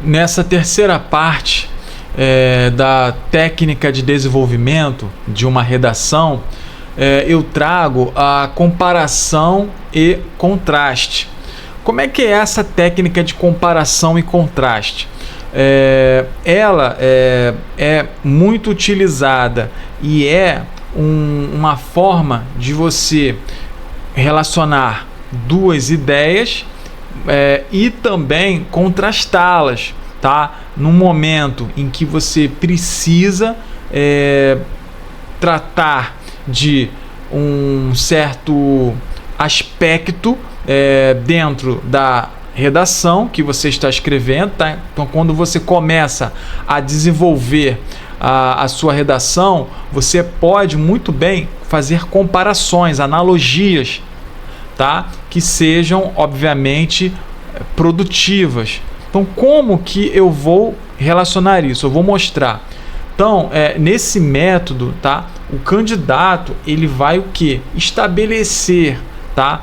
nessa terceira parte da técnica de desenvolvimento de uma redação, eu trago a comparação e contraste. Como é que é essa técnica de comparação e contraste? Ela é muito utilizada e é uma forma de você relacionar duas ideias e também contrastá-las, tá? No momento em que você precisa tratar de um certo aspecto dentro da redação que você está escrevendo, tá? Então, quando você começa a desenvolver a sua redação, você pode muito bem fazer comparações, analogias, tá? Que sejam, obviamente, produtivas. Então, como que eu vou relacionar isso? Eu vou mostrar. Então, nesse método, tá? O candidato ele vai o quê? Estabelecer, tá?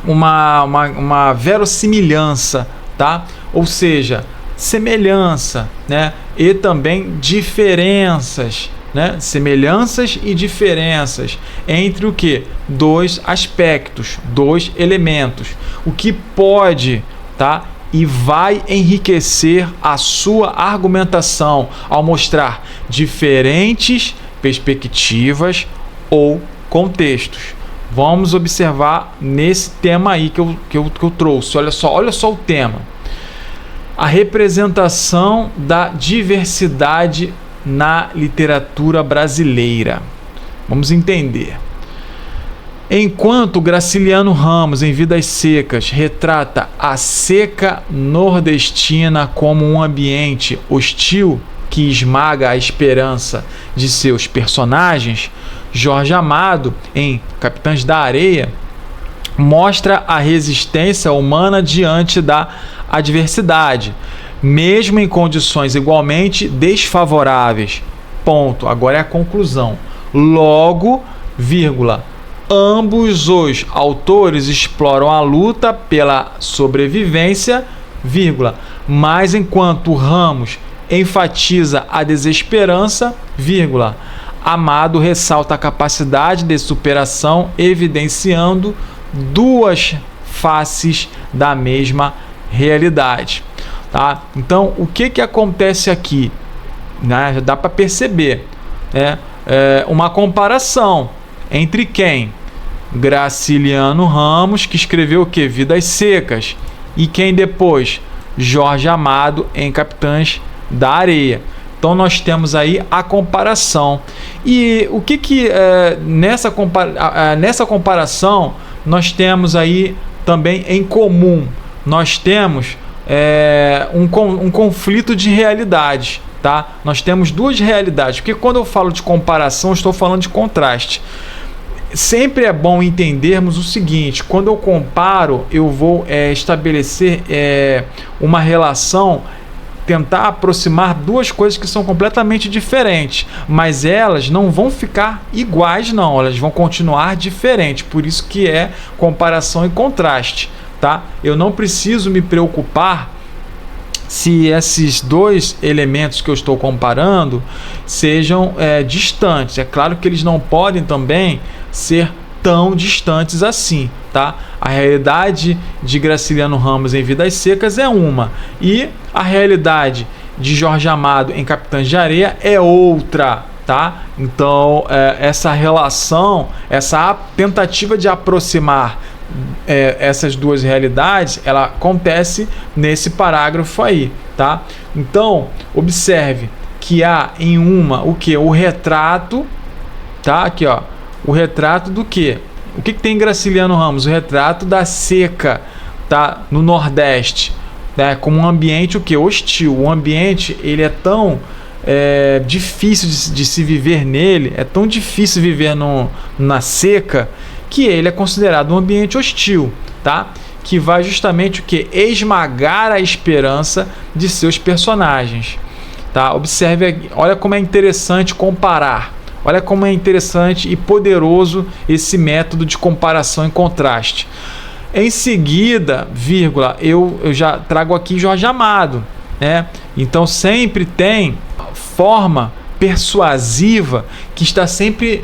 Uma verossimilhança, tá? Ou seja, semelhança, né? E também diferenças, né? Semelhanças e diferenças entre o que? Dois aspectos, dois elementos. O que pode, tá? E vai enriquecer a sua argumentação ao mostrar diferentes perspectivas ou contextos. Vamos observar nesse tema aí que eu trouxe. Olha só o tema. A representação da diversidade na literatura brasileira. Vamos entender. Enquanto Graciliano Ramos, em Vidas Secas, retrata a seca nordestina como um ambiente hostil que esmaga a esperança de seus personagens, Jorge Amado, em Capitães da Areia, mostra a resistência humana diante da adversidade, mesmo em condições igualmente desfavoráveis. Ponto. Agora é a conclusão. Logo, vírgula, ambos os autores exploram a luta pela sobrevivência, vírgula, mas enquanto Ramos enfatiza a desesperança, vírgula, Amado ressalta a capacidade de superação, evidenciando duas faces da mesma realidade, tá? Então, o que acontece aqui, né? Já dá para perceber, uma comparação entre quem? Graciliano Ramos, que escreveu o que? Vidas Secas, e quem depois? Jorge Amado, em Capitães da Areia. Então nós temos aí a comparação. E o que nessa comparação nós temos aí também em comum? Nós temos um conflito de realidades, tá? Nós temos duas realidades, porque quando eu falo de comparação, eu estou falando de contraste. Sempre é bom entendermos o seguinte: quando eu comparo, eu vou estabelecer uma relação, tentar aproximar duas coisas que são completamente diferentes, mas elas não vão ficar iguais, não, elas vão continuar diferentes. Por isso que é comparação e contraste, tá? Eu não preciso me preocupar se esses dois elementos que eu estou comparando sejam distantes. É claro que eles não podem também ser tão distantes assim, tá? A realidade de Graciliano Ramos em Vidas Secas é uma, e a realidade de Jorge Amado em Capitães de Areia é outra, tá? Então, essa relação, essa tentativa de aproximar essas duas realidades, ela acontece nesse parágrafo aí, tá? Então, observe que há em uma o que? O retrato, tá? Aqui, ó, o retrato do que? O que tem em Graciliano Ramos? O retrato da seca, tá? No Nordeste, né? Como um ambiente o que? Hostil. O ambiente ele é tão difícil de se viver nele, é tão difícil viver na seca, que ele é considerado um ambiente hostil, tá? Que vai justamente o que? Esmagar a esperança de seus personagens, tá? Observe, olha como é interessante comparar. Olha como é interessante e poderoso esse método de comparação e contraste. Em seguida, vírgula, eu já trago aqui Jorge Amado, né? Então sempre tem forma persuasiva que está sempre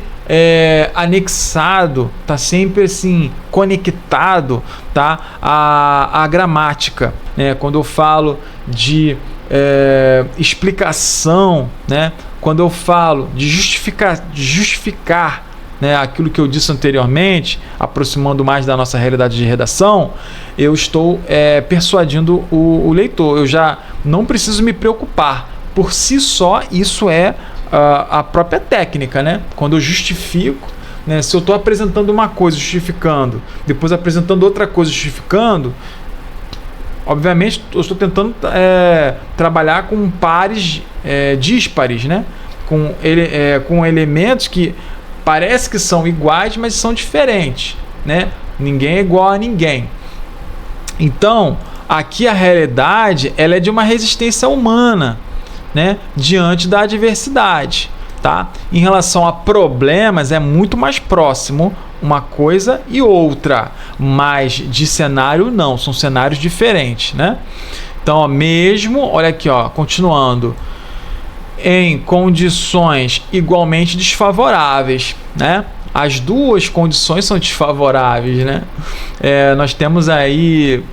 anexado, está sempre assim conectado, tá, à gramática, né? Quando eu falo de explicação, né? Quando eu falo de justificar, né, aquilo que eu disse anteriormente, aproximando mais da nossa realidade de redação, eu estou persuadindo o leitor. Eu já não preciso me preocupar. Por si só, isso é a própria técnica, né? Quando eu justifico, né, se eu estou apresentando uma coisa justificando, depois apresentando outra coisa justificando, obviamente eu estou tentando trabalhar com pares díspares, né? Com elementos que parece que são iguais, mas são diferentes, né? Ninguém é igual a ninguém. Então, aqui a realidade ela é de uma resistência humana, né? Diante da adversidade, tá? Em relação a problemas, é muito mais próximo uma coisa e outra, mas de cenário não, são cenários diferentes, né? Então, ó, mesmo, olha aqui, ó, continuando, em condições igualmente desfavoráveis, né? As duas condições são desfavoráveis, né? Nós temos aí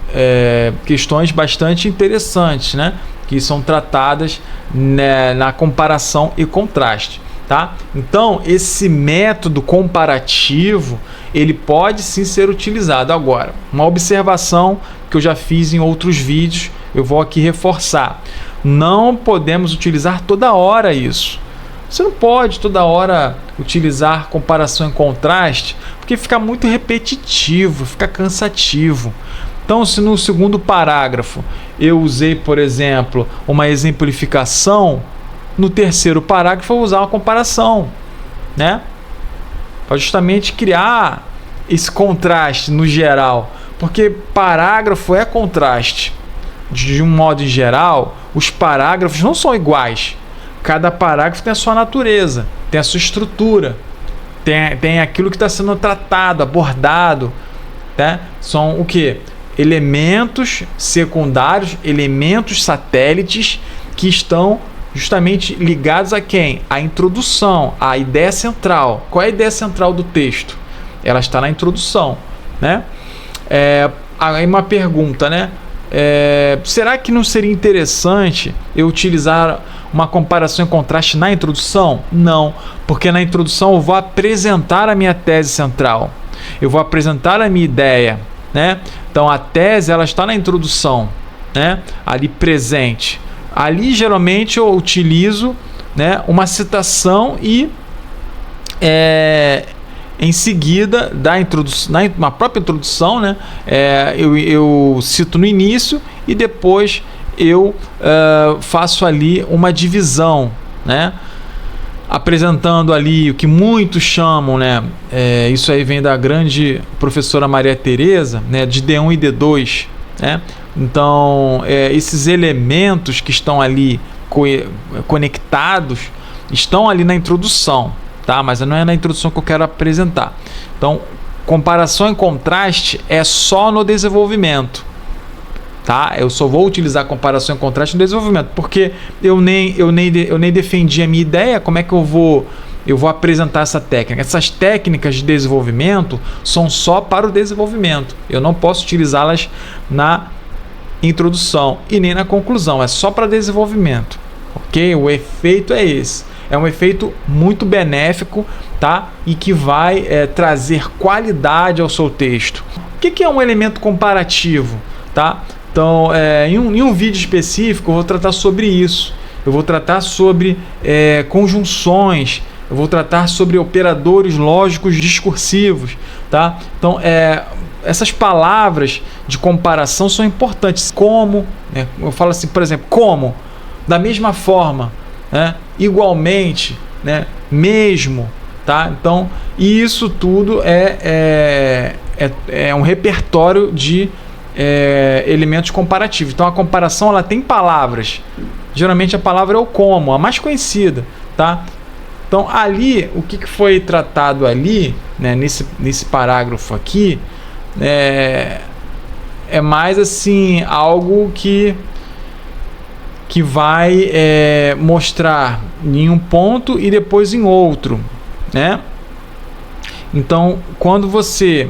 questões bastante interessantes, né? Que são tratadas, né, na comparação e contraste, tá? Então, esse método comparativo, ele pode sim ser utilizado. Agora, uma observação que eu já fiz em outros vídeos, eu vou aqui reforçar. Não podemos utilizar toda hora isso. Você não pode toda hora utilizar comparação e contraste, porque fica muito repetitivo, fica cansativo. Então, se no segundo parágrafo eu usei, por exemplo, uma exemplificação, no terceiro parágrafo eu vou usar uma comparação, né? Para justamente criar esse contraste no geral, porque parágrafo é contraste. De um modo em geral, os parágrafos não são iguais. Cada parágrafo tem a sua natureza, tem a sua estrutura, tem aquilo que está sendo tratado, abordado, né? São o quê? Elementos secundários, elementos satélites que estão justamente ligados a quem? A introdução, a ideia central. Qual é a ideia central do texto? Ela está na introdução, né? Aí uma pergunta, né? Será que não seria interessante eu utilizar uma comparação e contraste na introdução? Não, porque na introdução eu vou apresentar a minha tese central, eu vou apresentar a minha ideia, né? Então a tese ela está na introdução, né? Ali presente. Ali geralmente eu utilizo, né, uma citação e em seguida da introdução, na própria introdução, né, eu cito no início e depois eu faço ali uma divisão, né, apresentando ali o que muitos chamam, né, isso aí vem da grande professora Maria Tereza, né, de D1 e D2, né? Então esses elementos que estão ali conectados estão ali na introdução, tá? Mas não é na introdução que eu quero apresentar. Então, comparação e contraste é só no desenvolvimento, tá? Eu só vou utilizar comparação e contraste no desenvolvimento, porque eu nem defendi a minha ideia. Como é que eu vou apresentar essa técnica? Essas técnicas de desenvolvimento são só para o desenvolvimento. Eu não posso utilizá-las na introdução e nem na conclusão. É só para desenvolvimento, ok? O efeito é esse. É um efeito muito benéfico, tá? E que vai trazer qualidade ao seu texto. O que é um elemento comparativo, tá? Então, em um vídeo específico, eu vou tratar sobre isso. Eu vou tratar sobre conjunções. Eu vou tratar sobre operadores lógicos discursivos, tá? Então, essas palavras de comparação são importantes. Como, né? Eu falo assim, por exemplo, como, da mesma forma, né? Igualmente, né? Mesmo, tá? Então, isso tudo é um repertório de elementos comparativos. Então, a comparação ela tem palavras. Geralmente a palavra é o como, a mais conhecida, tá? Então, ali, o que foi tratado ali, né, nesse parágrafo aqui, é mais assim algo que vai mostrar em um ponto e depois em outro, né? Então, quando você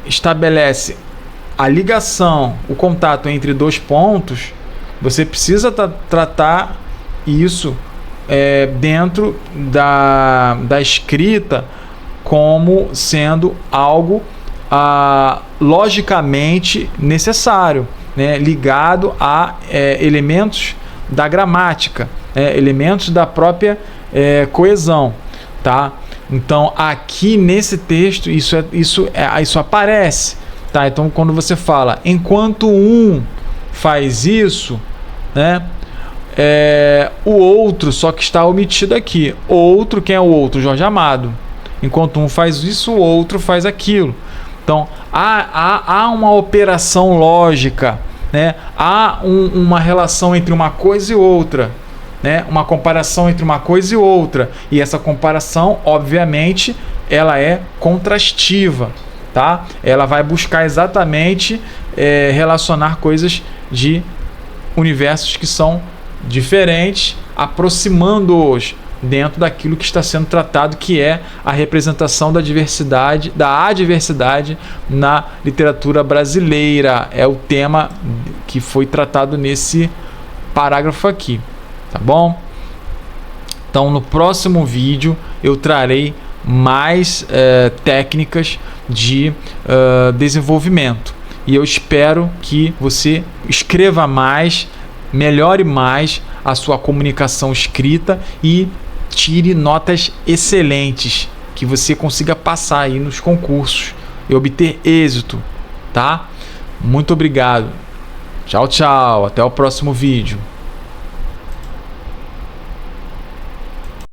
estabelece a ligação, o contato entre dois pontos, você precisa tratar isso dentro da escrita como sendo algo logicamente necessário, né? Ligado a elementos da gramática, elementos da própria coesão, tá? Então aqui nesse texto isso aparece, tá? Então quando você fala enquanto um faz isso, né? O outro, só que está omitido aqui. Outro, quem é o outro? Jorge Amado. Enquanto um faz isso, o outro faz aquilo. Então há uma operação lógica, né? Há uma relação entre uma coisa e outra, né? Uma comparação entre uma coisa e outra. E essa comparação, obviamente, ela é contrastiva, tá? Ela vai buscar exatamente relacionar coisas de universos que são diferentes, aproximando-os dentro daquilo que está sendo tratado, que é a representação da adversidade na literatura brasileira. É o tema que foi tratado nesse parágrafo aqui, tá bom? Então no próximo vídeo eu trarei mais técnicas de desenvolvimento, e eu espero que você escreva mais, melhore mais a sua comunicação escrita e tire notas excelentes, que você consiga passar aí nos concursos e obter êxito, tá? Muito obrigado. Tchau, tchau. Até o próximo vídeo.